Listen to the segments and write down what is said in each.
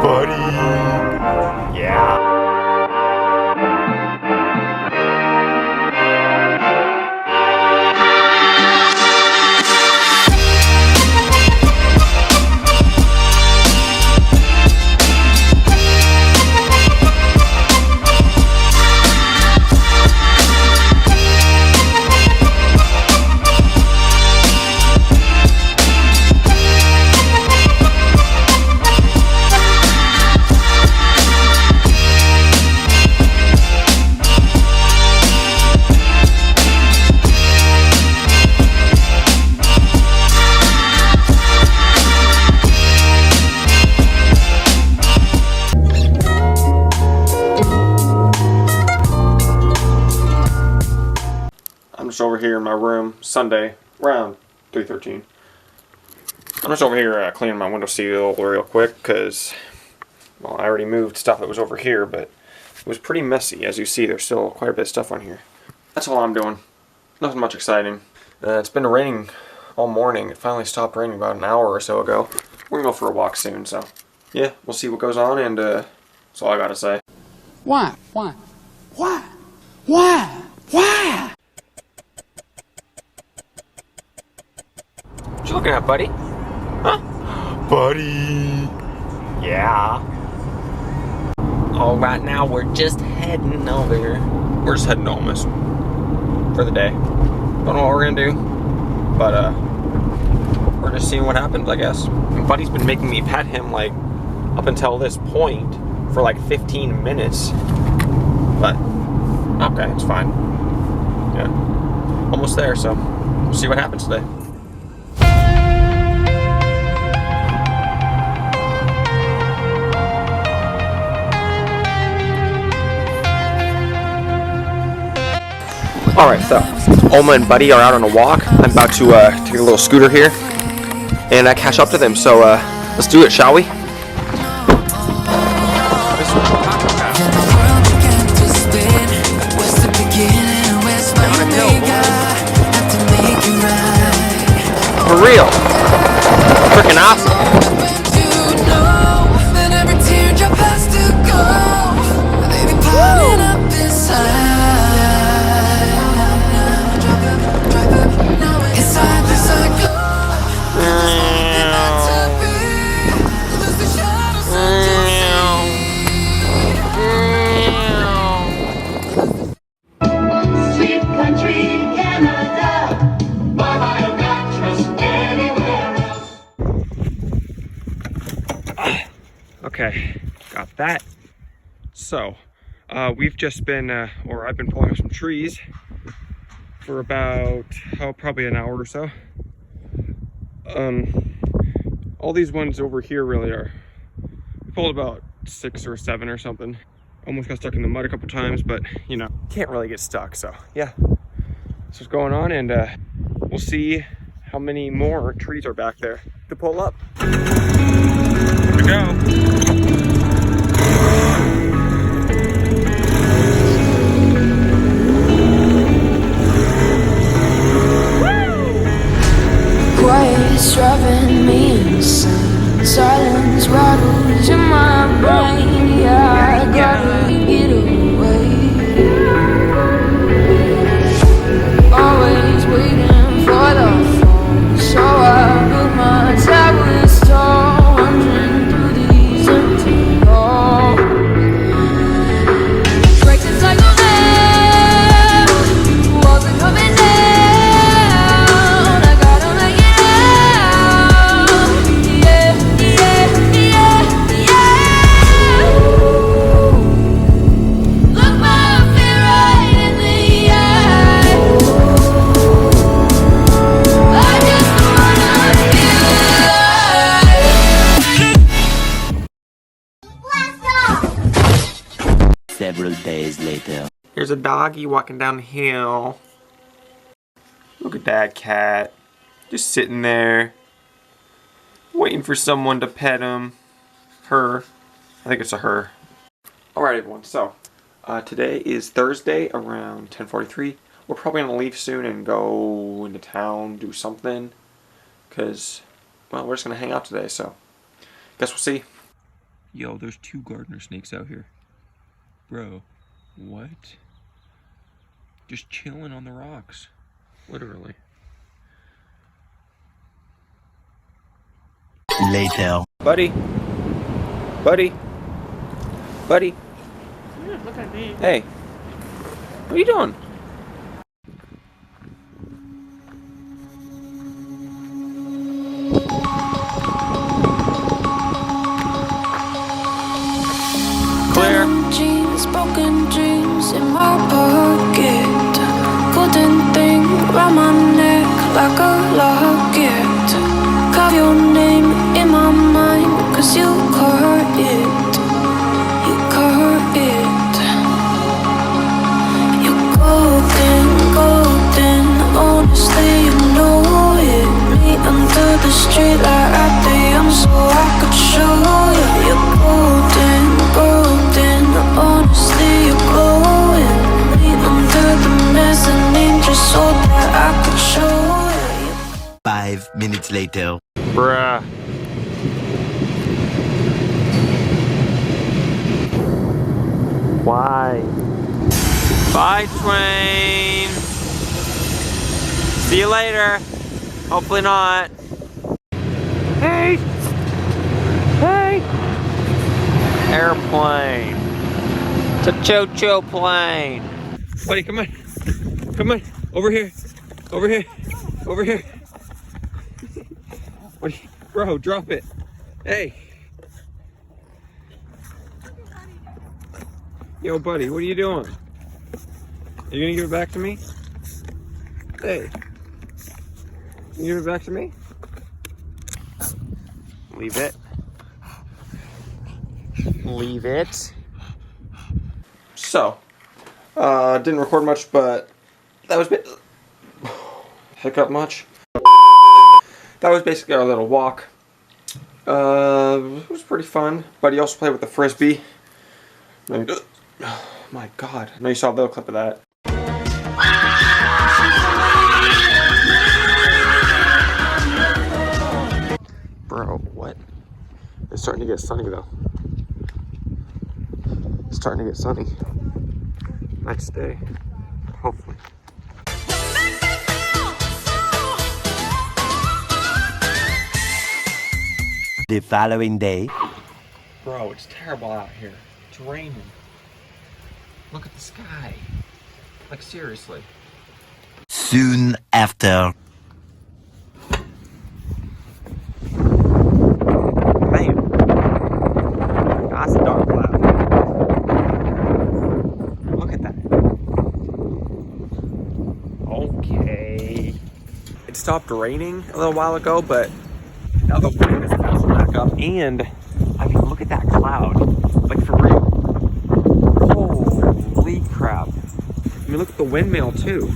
Buddy. Yeah. I'm just over here in my room, Sunday, around 3:13. I'm just over here cleaning my window seal real quick because, well, I already moved stuff that was over here, but it was pretty messy. As you see, there's still quite a bit of stuff on here. That's all I'm doing. Nothing much exciting. It's been raining all morning. It finally stopped raining about an hour or so ago. We're gonna go for a walk soon, so yeah, we'll see what goes on, and that's all I gotta say. Why? Why? Why? Why? Why? What you looking at, buddy? Huh? Buddy. Yeah. All right, now we're just heading over. We're just heading home for the day. Don't know what we're gonna do, but we're just seeing what happens, I guess. And Buddy's been making me pet him like up until this point for like 15 minutes. But okay, it's fine. Yeah, almost there. So we'll see what happens today. Alright, so Oma and Buddy are out on a walk. I'm about to take a little scooter here and catch up to them. So let's do it, shall we? For real. Freaking awesome. Okay, got that. So, we've just been, or I've been pulling up some trees for about, probably an hour or so. All these ones over here really are, I pulled about 6 or 7 or something. Almost got stuck in the mud a couple times, but you know, can't really get stuck. So yeah, that's what's going on, and we'll see how many more trees are back there to pull up. Here we go. Quiet's driving me insane. Silence rattles in my brain. Yeah, I gotta get away. Always waiting for the phone, so I built my tower tall, wandering through these empty halls. Breaks the cycle now. Walls are coming down. Several days later. Here's a doggy walking down the hill. Look at that cat. Just sitting there. Waiting for someone to pet him. Her. I think it's a her. Alright everyone, so today is Thursday around 10:43. We're probably going to leave soon and go into town, do something. Because, well, we're just going to hang out today, so guess we'll see. Yo, there's 2 gardener snakes out here. Bro, what? Just chilling on the rocks. Literally. Later. Buddy. Buddy. Buddy. Yeah, look at me. Hey. What are you doing? Clear. Jeans, broken dreams in my pocket. Golden thing round my neck like a locket. Carve your name in my mind, 'cause you caught it. You caught it. You're golden, golden. Honestly, you know it. Me under the street light at the young, so I could show you. You're golden, golden. Honestly, you're glowing. Me under the mezzanine, just so that I could show you. 5 minutes later. Bruh. Why? Bye, Twain. See you later. Hopefully not. Hey! Hey! Airplane. It's a choo-choo plane. Buddy, come on. Come on. Over here. Over here. Over here. What are you, bro, drop it. Hey. Yo, buddy, what are you doing? Are you gonna give it back to me? Hey. You give it back to me? Leave it. Leave it. So, didn't record much, but that was hiccup much. That was basically our little walk. It was pretty fun. But he also played with the frisbee. Oh my God! I know you saw a little clip of that. Bro, what? It's starting to get sunny though. It's starting to get sunny. Next day, hopefully. The following day. Bro, it's terrible out here. It's raining. Look at the sky. Like, seriously. Soon after. Man. That's a dark cloud. Look at that. Okay. It stopped raining a little while ago, but now the wind is catching back up. And, I mean, look at that cloud. Like, for real. Holy crap. I mean, look at the windmill, too.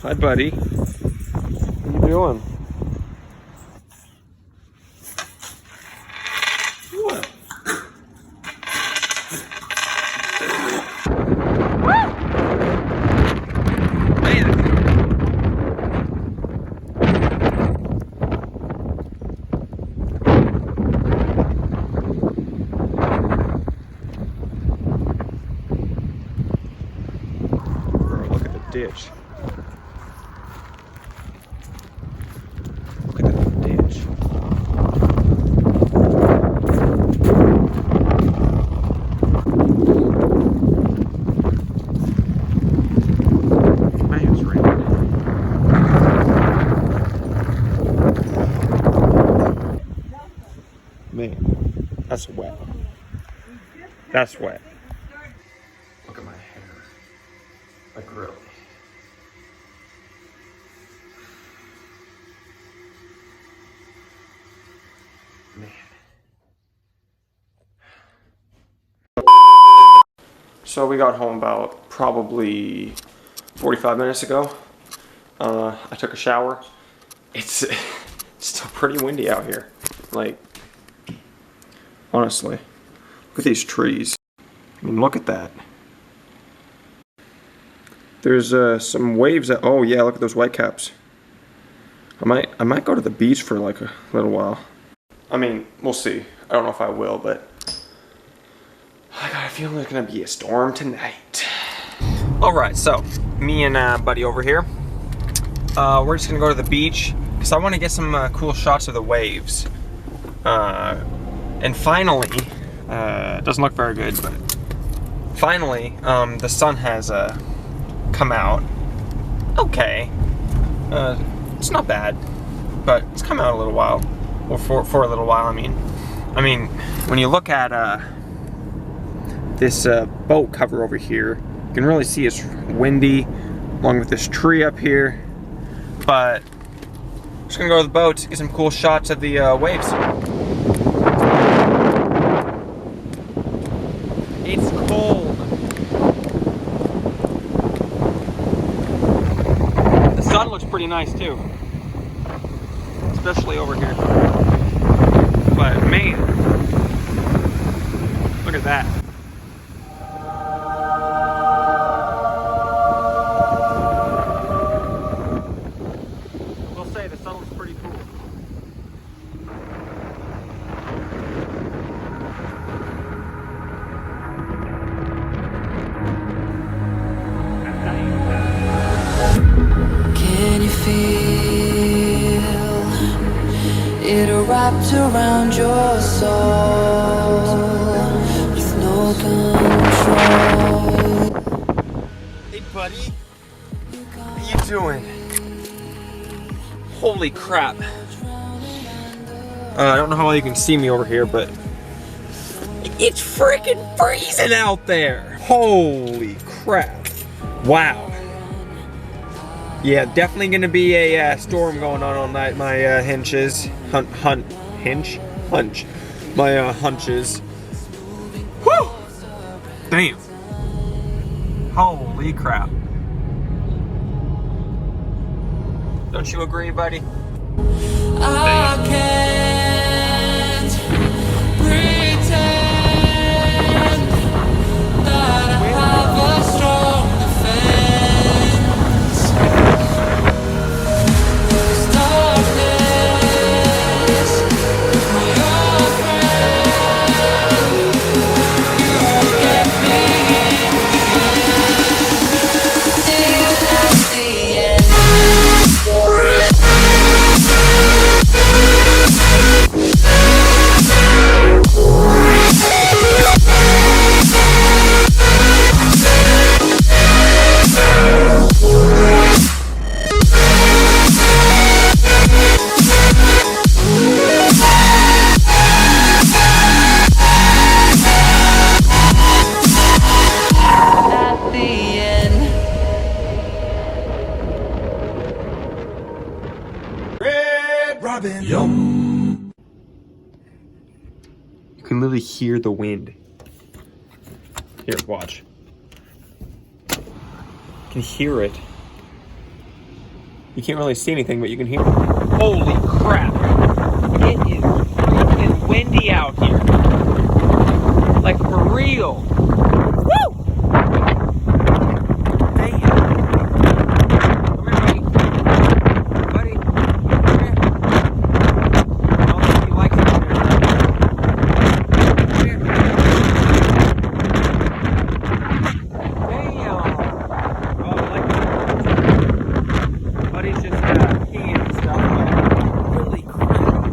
Hi, buddy. What are you doing? What? Bro, look at the ditch. Look at that ditch. Man, it's raining. Man, that's wet. That's wet. Look at my hair. Like, really. Man. So we got home about probably 45 minutes ago. I took a shower. It's still pretty windy out here. Like, honestly, look at these trees. I mean, look at that. There's some waves that, oh yeah, look at those white caps. I might go to the beach for like a little while. I mean, we'll see. I don't know if I will, but I got a feeling there's gonna be a storm tonight. All right, so me and buddy over here, we're just gonna go to the beach because I want to get some cool shots of the waves. And finally, it doesn't look very good, but finally, the sun has come out. Okay, it's not bad, but it's come out a little while, or for a little while. I mean, when you look at this boat cover over here, you can really see it's windy, along with this tree up here. But I'm just gonna go to the boat, get some cool shots of the waves. It's cold. The sun looks pretty nice too, especially over here. But man, look at that. We'll say the sun looks pretty cool. Can you feel it wrapped around your soul with no control? Hey buddy, how you doing? Holy crap. I don't know how well you can see me over here, but it's freaking freezing out there. Holy crap. Wow. Yeah, definitely gonna be a storm going on all night. My hunches. My hunches. Whew! Damn. Holy crap. Don't you agree, buddy? I can't pretend that I have a strong defense. There's darkness, my old friend. You get me in the end. Till the end. At the end. You can literally hear the wind. Here, watch. You can hear it. You can't really see anything, but you can hear it. Holy crap! It is freaking windy out here. Like for real. Woo! Damn. Come here, buddy. Buddy. Come here. I don't think he likes it here. Come here. Damn. Oh, I like that. Buddy's just peeing and stuff. Holy crap.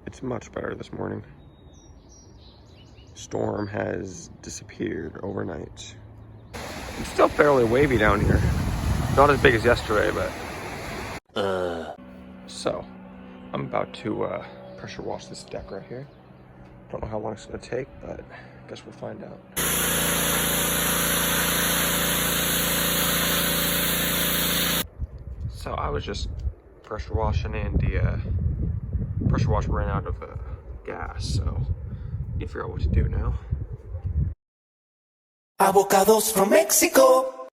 It's much better this morning. Storm has disappeared overnight. It's still fairly wavy down here. Not as big as yesterday, but... So, I'm about to pressure wash this deck right here. Don't know how long it's gonna take, but I guess we'll find out. So I was just pressure washing and the pressure washer ran out of gas, so I need to figure out what to do now. Avocados from Mexico.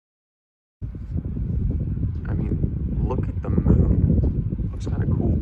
I mean, look at the moon. Looks kind of cool.